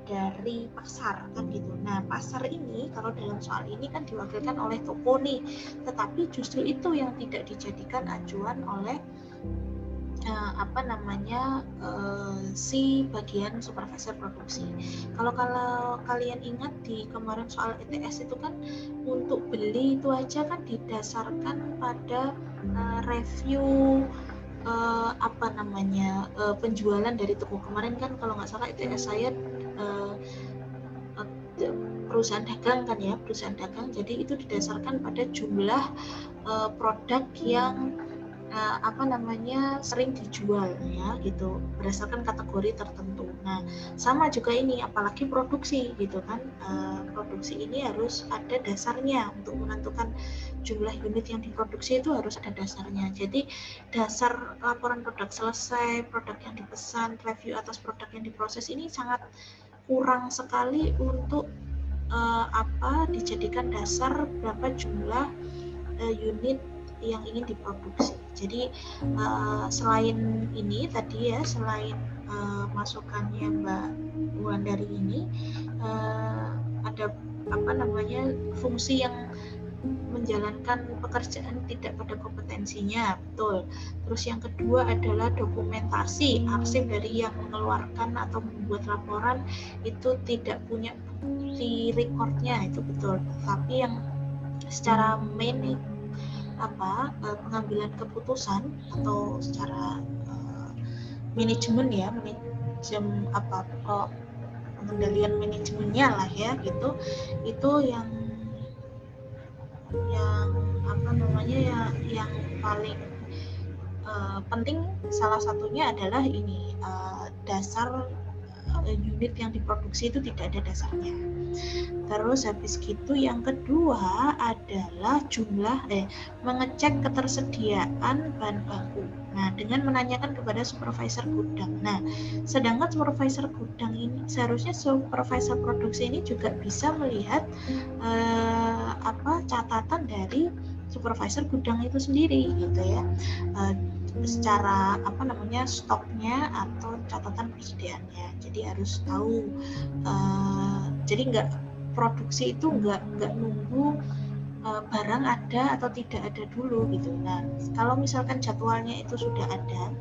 dari pasar kan gitu. Nah, pasar ini kalau dalam soal ini kan diwakilkan oleh toko nih, tetapi justru itu yang tidak dijadikan acuan oleh si bagian supervisor produksi. Kalau kalian ingat di kemarin soal ETS itu kan untuk beli itu aja kan didasarkan pada review penjualan dari toko. Kemarin kan kalau nggak salah ETS saya perusahaan dagang kan ya, perusahaan dagang. Jadi itu didasarkan pada jumlah produk yang sering dijual ya gitu berdasarkan kategori tertentu. Nah sama juga ini, apalagi produksi gitu kan, produksi ini harus ada dasarnya untuk menentukan jumlah unit yang diproduksi, itu harus ada dasarnya. Jadi dasar laporan produk selesai, produk yang dipesan, review atas produk yang diproses ini sangat kurang sekali untuk dijadikan dasar berapa jumlah unit yang ingin diproduksi. Jadi selain ini tadi ya, selain masukannya Mbak Wulandari ini, ada fungsi yang menjalankan pekerjaan tidak pada kompetensinya, betul. Terus yang kedua adalah dokumentasi, arsip dari yang mengeluarkan atau membuat laporan itu tidak punya bukti recordnya, itu betul. Tapi yang secara main pengambilan keputusan atau secara manajemen ya, pengendalian manajemennya lah ya gitu, itu yang yang paling penting. Salah satunya adalah ini, dasar unit yang diproduksi itu tidak ada dasarnya. Terus habis gitu yang kedua adalah mengecek ketersediaan bahan baku. Nah, dengan menanyakan kepada supervisor gudang. Nah, sedangkan supervisor gudang ini, seharusnya supervisor produksi ini juga bisa melihat catatan dari supervisor gudang itu sendiri gitu ya. Secara stoknya atau catatan persediaannya. Jadi harus tahu. Jadi produksi itu nggak nunggu barang ada atau tidak ada dulu gitu. Nah, kalau misalkan jadwalnya itu sudah ada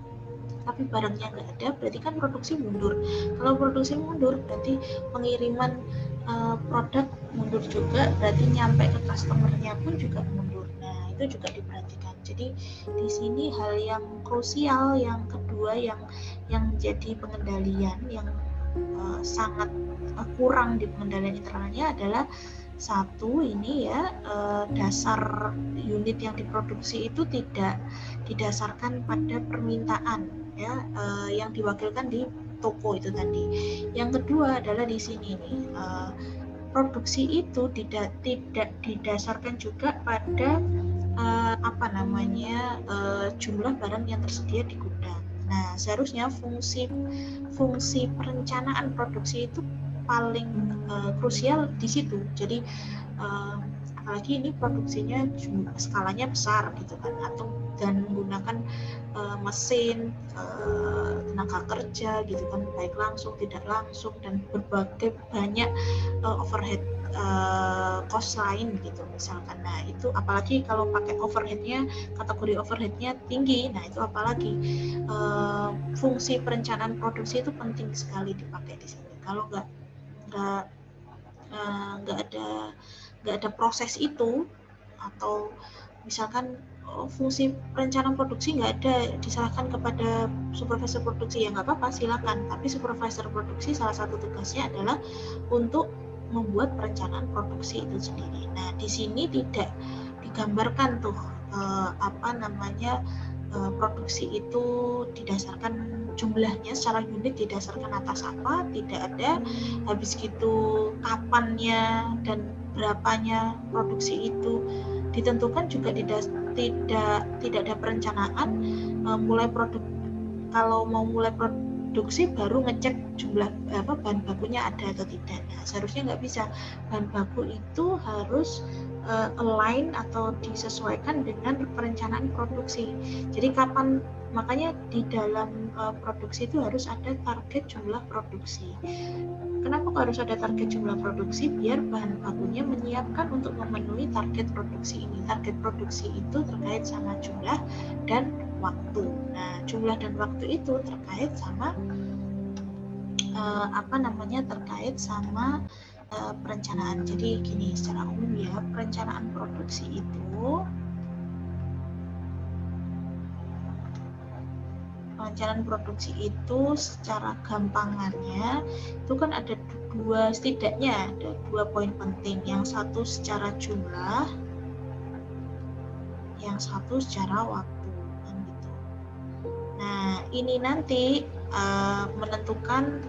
tapi barangnya nggak ada, berarti kan produksi mundur. Kalau produksi mundur berarti pengiriman produk mundur juga, berarti nyampe ke customernya pun juga mundur. Nah, itu juga diperhatikan. Jadi di sini hal yang krusial yang kedua yang menjadi pengendalian yang sangat kurang di pengendalian internalnya adalah satu ini ya, dasar unit yang diproduksi itu tidak didasarkan pada permintaan ya, yang diwakilkan di toko itu tadi. Yang kedua adalah di sini nih, produksi itu tidak didasarkan juga pada jumlah barang yang tersedia di gudang. Nah, seharusnya fungsi perencanaan produksi itu paling krusial di situ. Jadi apalagi ini produksinya skalanya besar gitu kan, dan menggunakan mesin, tenaga kerja gitu kan, baik langsung tidak langsung, dan berbagai banyak overhead cost lain gitu misalkan. Nah, itu apalagi kalau pakai overheadnya, kategori overheadnya tinggi. Nah, itu apalagi fungsi perencanaan produksi itu penting sekali dipakai di sini. Kalau nggak ada proses itu, atau misalkan fungsi perencanaan produksi nggak ada, diserahkan kepada supervisor produksi, ya nggak apa-apa, silakan. Tapi supervisor produksi salah satu tugasnya adalah untuk membuat perencanaan produksi itu sendiri. Nah, di sini tidak digambarkan tuh produksi itu didasarkan jumlahnya secara unit, didasarkan atas apa, tidak ada. Habis gitu kapannya dan berapanya produksi itu ditentukan juga tidak ada perencanaan. Kalau mau mulai produksi baru ngecek jumlah bahan bakunya ada atau tidak. Nah, seharusnya nggak bisa. Bahan baku itu harus align atau disesuaikan dengan perencanaan produksi. Jadi makanya di dalam produksi itu harus ada target jumlah produksi. Kenapa harus ada target jumlah produksi? Biar bahan bakunya menyiapkan untuk memenuhi target produksi ini. Target produksi itu terkait sama jumlah dan waktu. Nah, jumlah dan waktu itu terkait sama terkait sama perencanaan. Jadi gini, secara umum ya, perencanaan produksi itu secara gampangannya itu kan ada setidaknya ada dua poin penting. Yang satu secara jumlah, yang satu secara waktu. Nah, ini nanti menentukan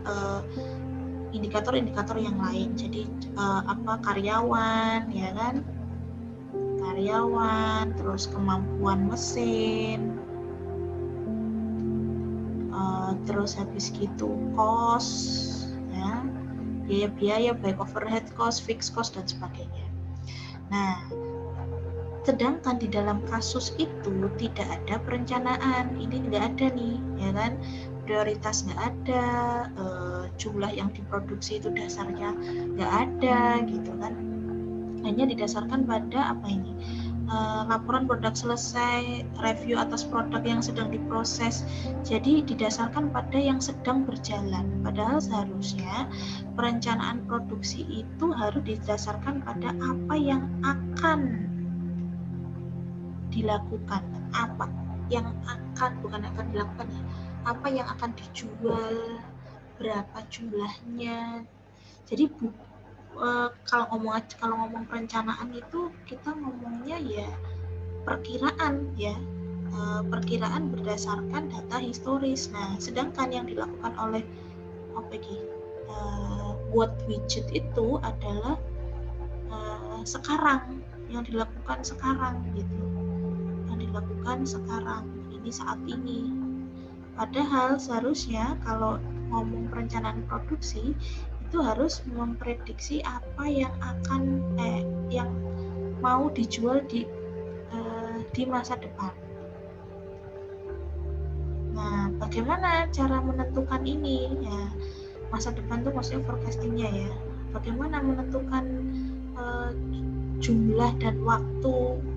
indikator-indikator yang lain. Jadi karyawan, ya kan? Karyawan, terus kemampuan mesin, terus habis gitu cost, ya, biaya-biaya baik overhead cost, fixed cost dan sebagainya. Nah, sedangkan di dalam kasus itu tidak ada perencanaan, ini nggak ada nih, ya kan? Prioritas nggak ada, jumlah yang diproduksi itu dasarnya nggak ada, gitu kan? Hanya didasarkan pada apa ini? Laporan produk selesai, review atas produk yang sedang diproses. Jadi didasarkan pada yang sedang berjalan. Padahal seharusnya perencanaan produksi itu harus didasarkan pada apa yang akan dilakukan, apa yang akan, bukan akan dilakukan ya, apa yang akan dijual, berapa jumlahnya. Jadi kalau ngomong perencanaan itu kita ngomongnya ya perkiraan, ya, perkiraan berdasarkan data historis. Nah, sedangkan yang dilakukan oleh buat widget itu adalah sekarang, yang dilakukan sekarang gitu, yang dilakukan sekarang, ini saat ini. Padahal seharusnya kalau ngomong perencanaan produksi itu harus memprediksi apa yang akan yang mau dijual di masa depan. Nah, bagaimana cara menentukan ini? Ya, masa depan itu maksudnya forecastingnya ya. Bagaimana menentukan jumlah dan waktu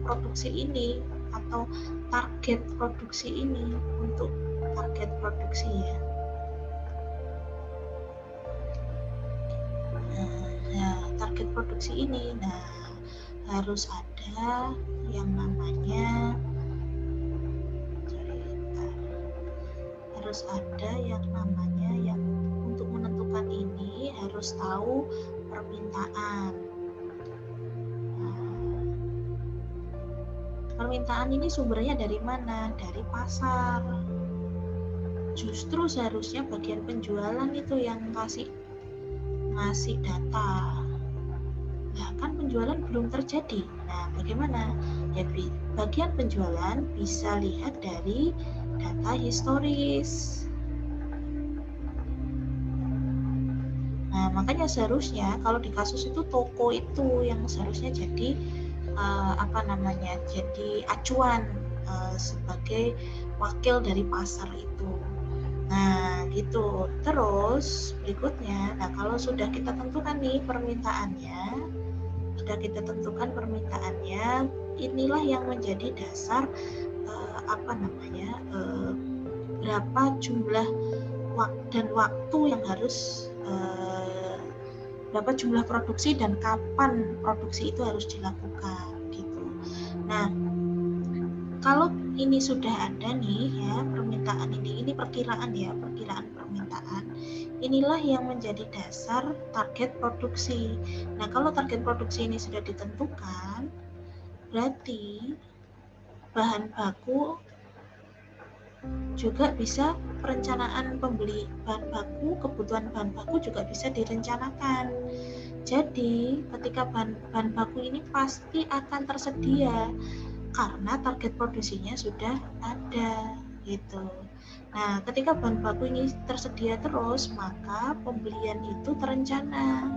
produksi ini atau target produksi ini untuk target produksi ya. Target produksi ini, harus ada yang namanya yang untuk menentukan ini harus tahu permintaan. Permintaan ini sumbernya dari mana? Dari pasar. Justru seharusnya bagian penjualan itu yang ngasih data. Nah, kan penjualan belum terjadi. Nah, bagaimana? Ya, bagian penjualan bisa lihat dari data historis. Nah, makanya seharusnya kalau di kasus itu toko itu yang seharusnya jadi jadi acuan sebagai wakil dari pasar itu. Nah, gitu. Terus berikutnya, kalau sudah kita tentukan nih permintaannya, inilah yang menjadi dasar berapa jumlah dan waktu yang harus berapa jumlah produksi dan kapan produksi itu harus dilakukan gitu. Nah, kalau ini sudah ada nih ya permintaan ini perkiraan ya, perkiraan permintaan. Inilah yang menjadi dasar target produksi. Nah, kalau target produksi ini sudah ditentukan, berarti bahan baku juga bisa, perencanaan pembeli bahan baku, kebutuhan bahan baku juga bisa direncanakan. Jadi ketika bahan baku ini pasti akan tersedia karena target produksinya sudah ada gitu. Nah, ketika bahan baku ini tersedia terus, maka pembelian itu terencana.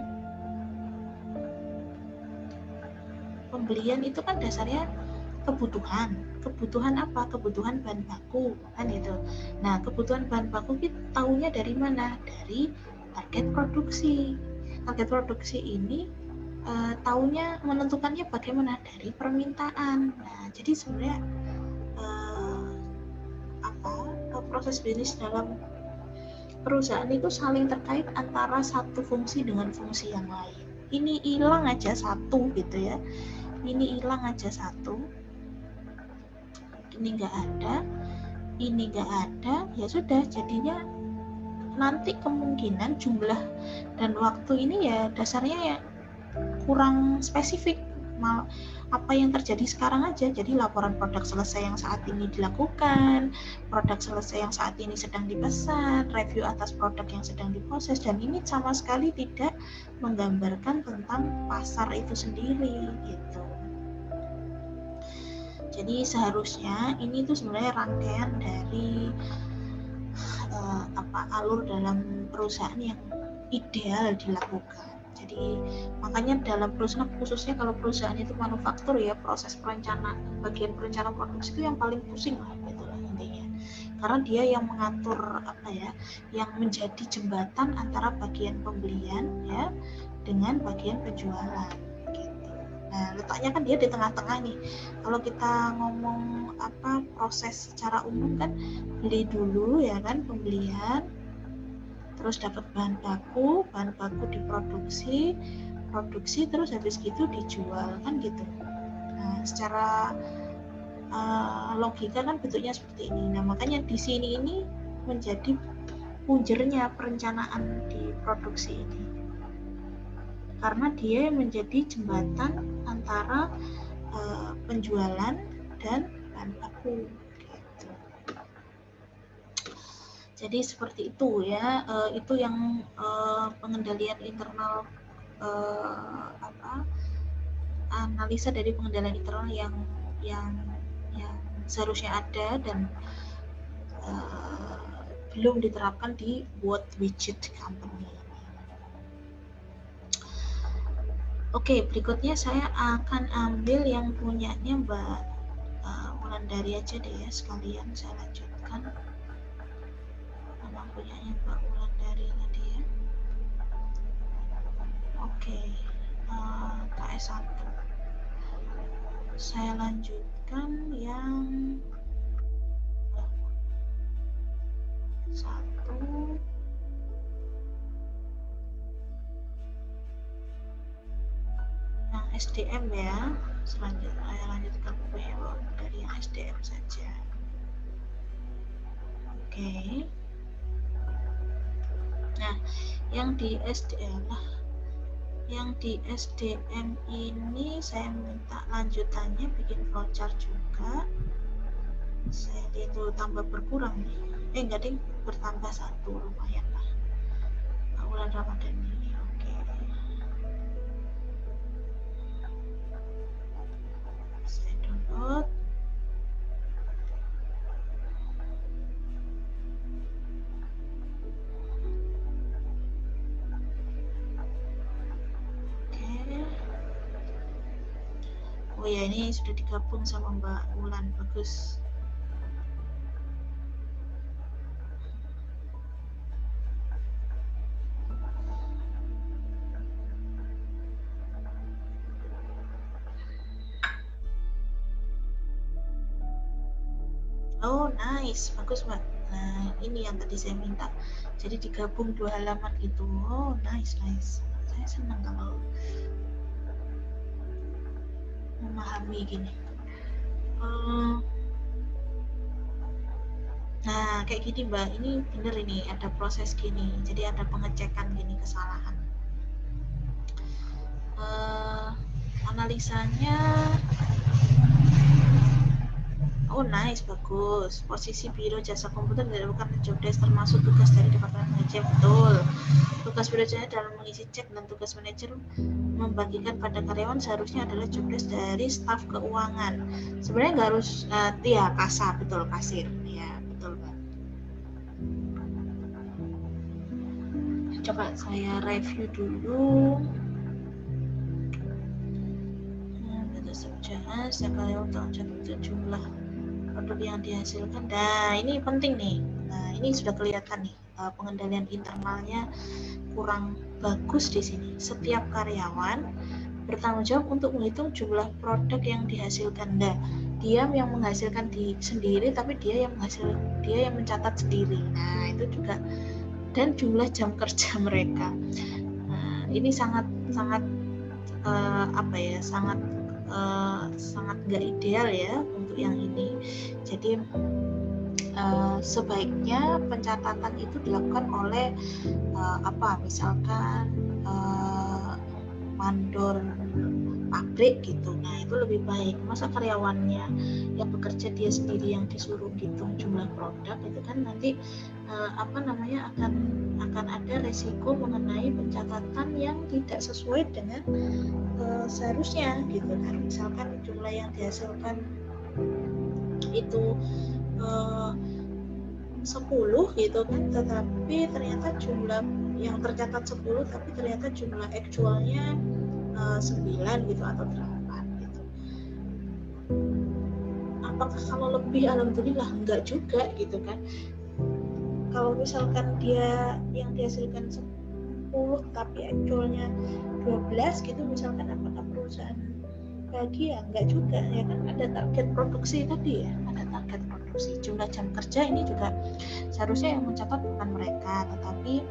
Pembelian itu kan dasarnya kebutuhan apa? Kebutuhan bahan baku kan itu. Nah, kebutuhan bahan baku kita tahunya dari mana? Dari target produksi. Target produksi ini tahunya, menentukannya bagaimana? Dari permintaan. Nah, jadi sebenarnya proses bisnis dalam perusahaan itu saling terkait antara satu fungsi dengan fungsi yang lain. Ini hilang aja satu gitu ya. Ini hilang aja satu. Ini nggak ada, ya sudah, jadinya nanti kemungkinan jumlah dan waktu ini ya dasarnya ya kurang spesifik, apa yang terjadi sekarang aja. Jadi laporan produk selesai yang saat ini dilakukan, produk selesai yang saat ini sedang dipesan, review atas produk yang sedang diproses, dan ini sama sekali tidak menggambarkan tentang pasar itu sendiri gitu. Jadi seharusnya ini tuh sebenarnya rangkaian dari alur dalam perusahaan yang ideal dilakukan. Jadi makanya dalam perusahaan, khususnya kalau perusahaan itu manufaktur ya, proses perencanaan, bagian perencanaan produksi itu yang paling pusing lah gitu lah intinya. Karena dia yang mengatur yang menjadi jembatan antara bagian pembelian ya dengan bagian penjualan gitu. Nah, letaknya kan dia di tengah-tengah nih. Kalau kita ngomong proses secara umum kan beli dulu ya kan, pembelian, terus dapat bahan baku diproduksi, terus habis gitu dijual kan gitu. Nah, secara logika kan bentuknya seperti ini. Nah, makanya di sini ini menjadi punjernya perencanaan di produksi ini, karena dia menjadi jembatan antara penjualan dan bahan baku. Jadi seperti itu ya, itu yang pengendalian internal, analisa dari pengendalian internal yang seharusnya ada dan belum diterapkan di What Widget Company. Oke, berikutnya saya akan ambil yang punyanya Mbak Wulandari aja deh ya, sekalian saya lanjutkan. Punyanya Mbak Wulandari tadi ya. Oke, KS1. Saya lanjutkan yang 1. Yang SDM ya. Selanjutnya saya lanjutkan payroll dari yang SDM saja. Oke. Nah, yang di SDM ini saya minta lanjutannya bikin flowchart juga. Saya lihat dulu tambah berkurang nih. Enggak ding, bertambah 1, lumayan lah. Bulan Ramadan ini. Oke. Saya download. Oh ya, ini sudah digabung sama Mbak Wulan, bagus. Oh nice, bagus Mbak. Nah ini yang tadi saya minta. Jadi digabung 2 halaman gitu. Oh nice. Saya senang kalau memahami gini. Nah kayak gini Mbak, ini bener ini ada proses gini, jadi ada pengecekan gini kesalahan. Analisanya, oh nice, bagus. Posisi biro jasa komputer dilakukan job desk termasuk tugas dari departemen manajer, betul. Tugas biro jasa dalam mengisi cek dan tugas manajer membagikan pada karyawan seharusnya adalah job desk dari staf keuangan. Sebenarnya nggak harus, ya kasar, betul, kasir, ya betul Pak. Coba saya review dulu. Data subjaan, setiap karyawan untuk jumlah produk yang dihasilkan. Nah ini penting nih. Nah ini sudah kelihatan nih, pengendalian internalnya kurang bagus di sini. Setiap karyawan bertanggung jawab untuk menghitung jumlah produk yang dihasilkan. Nah, dia yang menghasilkan sendiri, tapi dia yang mencatat sendiri. Nah itu juga, dan jumlah jam kerja mereka. Nah ini sangat nggak ideal ya untuk yang ini. Jadi sebaiknya pencatatan itu dilakukan oleh misalkan mandor pabrik gitu. Nah itu lebih baik. Masa karyawannya yang bekerja dia sendiri yang disuruh hitung jumlah produk itu kan nanti akan ada resiko mengenai pencatatan yang tidak sesuai dengan seharusnya gitu kan. Misalkan jumlah yang dihasilkan itu 10 gitu kan, tetapi ternyata jumlah yang tercatat 10 tapi ternyata jumlah actualnya 9 gitu atau 8 gitu. Apakah kalau lebih alhamdulillah? Enggak juga gitu kan. Kalau misalkan dia yang dihasilkan 10 tapi actualnya 12 gitu misalkan, apakah perusahaan bahagia? Enggak juga ya kan, ada target produksi tadi ya, ada target produksi. Jumlah jam kerja ini juga seharusnya yang mencatat bukan mereka, tetapi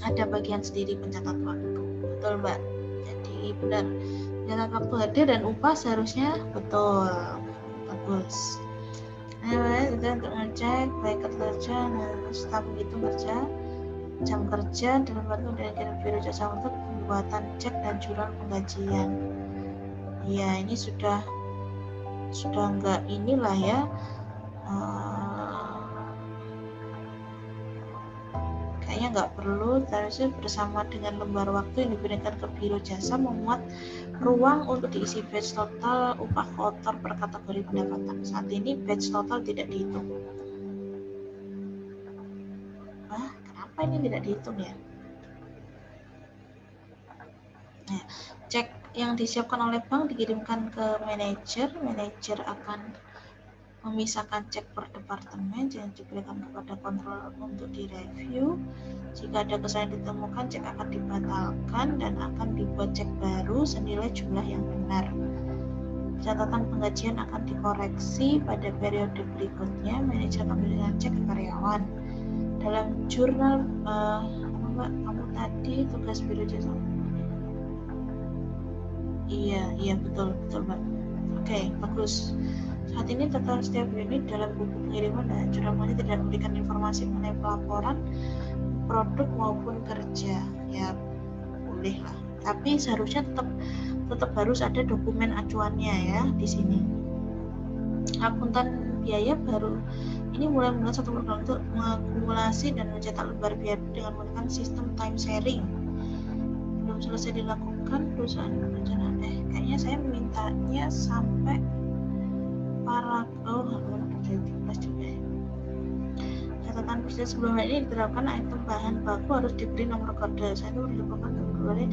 ada bagian sendiri pencatat waktu. Betul Mbak? Jadi benar, pencatat waktu hadir dan upah seharusnya betul, bagus. Nah, itu untuk ngecek baik kerja, staf itu kerja, jam kerja dalam waktu dari biro jasa untuk pembuatan cek dan jurnal penggajian. Ya ini sudah enggak inilah ya, kayaknya nggak perlu. Harusnya bersama dengan lembar waktu yang diberikan ke biro jasa memuat ruang untuk diisi batch total upah kotor per kategori pendapatan. Saat ini batch total tidak dihitung. Kenapa ini tidak dihitung ya? Nah, cek yang disiapkan oleh bank dikirimkan ke manajer akan memisahkan cek per departemen yang diberikan kepada kontrol untuk direview. Jika ada kesalahan ditemukan, cek akan dibatalkan dan akan dibuat cek baru senilai jumlah yang benar. Catatan penggajian akan dikoreksi pada periode berikutnya. Manajer akan memberikan cek ke karyawan. Dalam jurnal kamu tadi tugas biro jasa. Iya betul Mbak. Oke, bagus. Saat ini total setiap unit dalam buku pengiriman dan jurnalnya tidak memberikan informasi mengenai pelaporan produk maupun kerja. Ya boleh lah. Tapi seharusnya tetap harus ada dokumen acuannya ya di sini. Akuntan biaya baru ini mulai menggunakan satu program untuk mengakumulasi dan mencetak lembar biaya dengan menggunakan sistem time sharing. Belum selesai dilakukan perusahaan berencana. Kayaknya saya mintanya sampai halaman 17 juga ya. Catatan bisnis sebelumnya ini diterapkan item bahan baku harus diberi nomor kode. Saya itu dilakukan kembali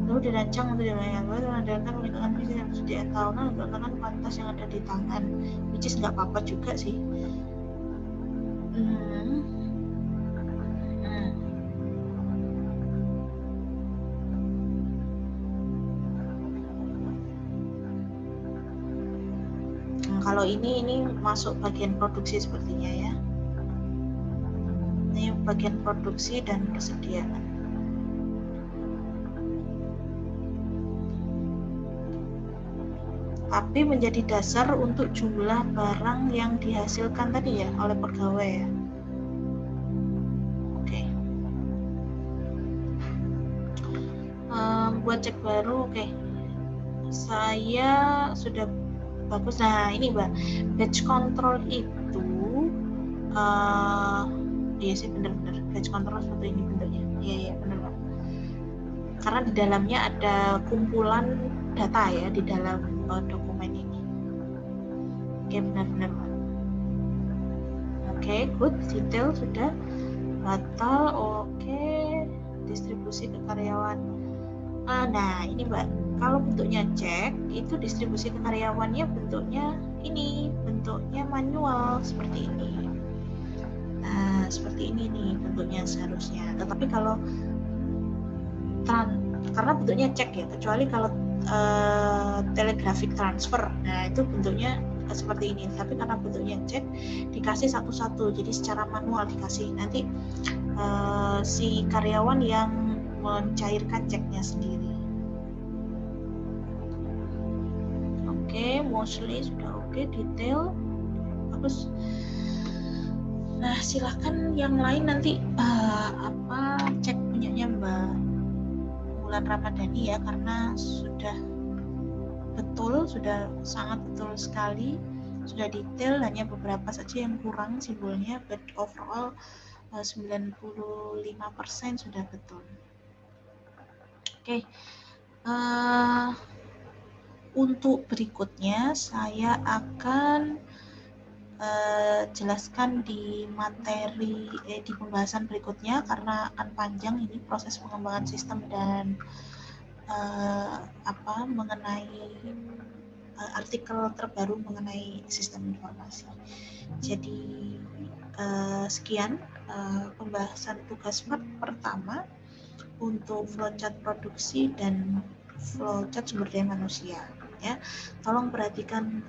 lalu dirancang untuk dilayani mengandalkan menggunakan bisnis yang persediaan tahunan menggunakan kuantitas yang ada di tangan, which is nggak apa-apa juga sih. Kalau ini masuk bagian produksi sepertinya ya. Ini bagian produksi dan persediaan. Tapi menjadi dasar untuk jumlah barang yang dihasilkan tadi ya oleh pegawai ya. Oke. Buat cek baru, oke. Saya sudah bagus. Nah ini Mbak, batch control itu iya sih benar-benar batch control seperti ini bentuknya. Iya benar Mbak. Karena di dalamnya ada kumpulan data ya di dalam dokumen ini. Oke benar-benar Mbak. Oke good, detail sudah batal. Oke, distribusi ke karyawan. Nah ini Mbak, kalau bentuknya cek itu distribusi ke karyawannya bentuknya manual seperti ini. Nah seperti ini nih bentuknya seharusnya. Tetapi kalau karena bentuknya cek ya, kecuali kalau telegraphic transfer, nah itu bentuknya seperti ini. Tapi karena bentuknya cek dikasih satu-satu, jadi secara manual dikasih. Nanti si karyawan yang mencairkan ceknya sendiri. Oke, mostly sudah oke, detail bagus. Nah silahkan yang lain nanti cek punyanya Mbak Wulan Ramadhani ya, karena sudah betul, sudah sangat betul sekali, sudah detail, hanya beberapa saja yang kurang simbolnya, but overall 95% sudah betul. Oke, untuk berikutnya saya akan jelaskan di materi di pembahasan berikutnya, karena akan panjang ini proses pengembangan sistem dan mengenai artikel terbaru mengenai sistem informasi. Jadi sekian pembahasan tugas pertama untuk flowchart produksi dan flowchart sumber daya manusia. Ya, tolong perhatikan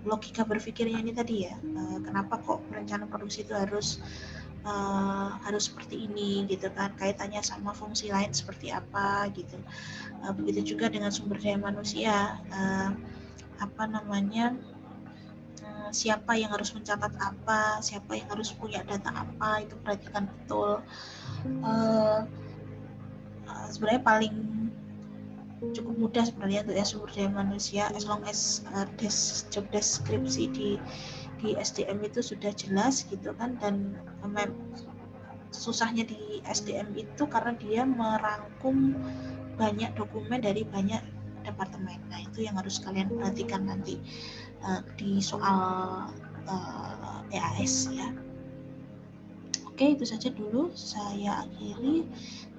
logika berpikirnya ini tadi ya. Kenapa kok rencana produksi itu harus seperti ini gitu kan, kaitannya sama fungsi lain seperti apa gitu. Begitu juga dengan sumber daya manusia, siapa yang harus mencatat apa, siapa yang harus punya data apa, itu perhatikan betul. Sebenarnya paling cukup mudah sebenarnya untuk sumber daya manusia, as long as job deskripsi di SDM itu sudah jelas gitu kan. Dan susahnya di SDM itu karena dia merangkum banyak dokumen dari banyak departemen. Nah, itu yang harus kalian perhatikan nanti di soal EAS ya. Oke, itu saja dulu saya akhiri.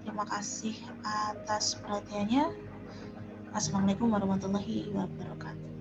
Terima kasih atas perhatiannya. Assalamualaikum warahmatullahi wabarakatuh.